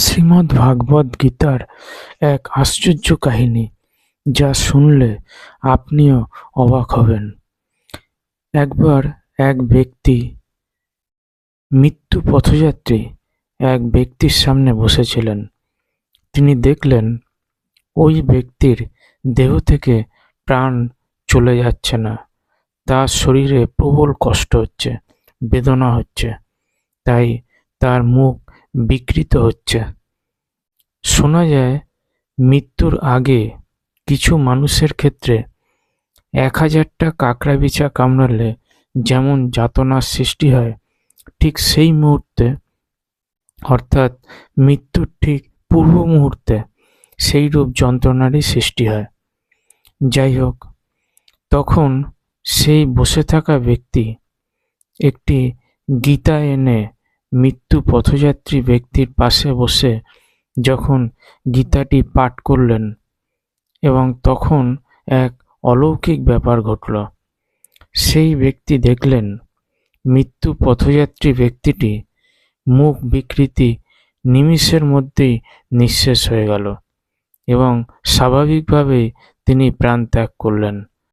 শ্রীমদ্ ভাগবত গীতার এক আশ্চর্য কাহিনী, যা শুনলে আপনিও অবাক হবেন। একবার এক ব্যক্তি, মৃত্যু পথযাত্রী এক ব্যক্তির সামনে বসেছিলেন। তিনি দেখলেন ওই ব্যক্তির দেহ থেকে প্রাণ চলে যাচ্ছে না। তার শরীরে প্রবল কষ্ট হচ্ছে, বেদনা হচ্ছে, তাই তার মুখ বিকৃত হচ্ছে। শোনা যায় মৃত্যুর আগে কিছু মানুষের ক্ষেত্রে 1000টা কাঁকড়া বিছা কামড়ালে যেমন যাতনার সৃষ্টি হয়, ঠিক সেই মুহূর্তে, অর্থাৎ মৃত্যুর ঠিক পূর্ব মুহূর্তে সেইরূপ যন্ত্রণারই সৃষ্টি হয়। যাই হোক, তখন সেই বসে থাকা ব্যক্তি একটি গীতা এনে মৃত্যু পথযাত্রী ব্যক্তির পাশে বসে যখন গীতাটি পাঠ করলেন, এবং তখন এক অলৌকিক ব্যাপার ঘটল। সেই ব্যক্তি দেখলেন মৃত্যু পথযাত্রী ব্যক্তিটি মুখ বিকৃতি নিমিষের মধ্যেই নিঃশেষ হয়ে গেল এবং স্বাভাবিকভাবেই তিনি প্রাণ ত্যাগ করলেন।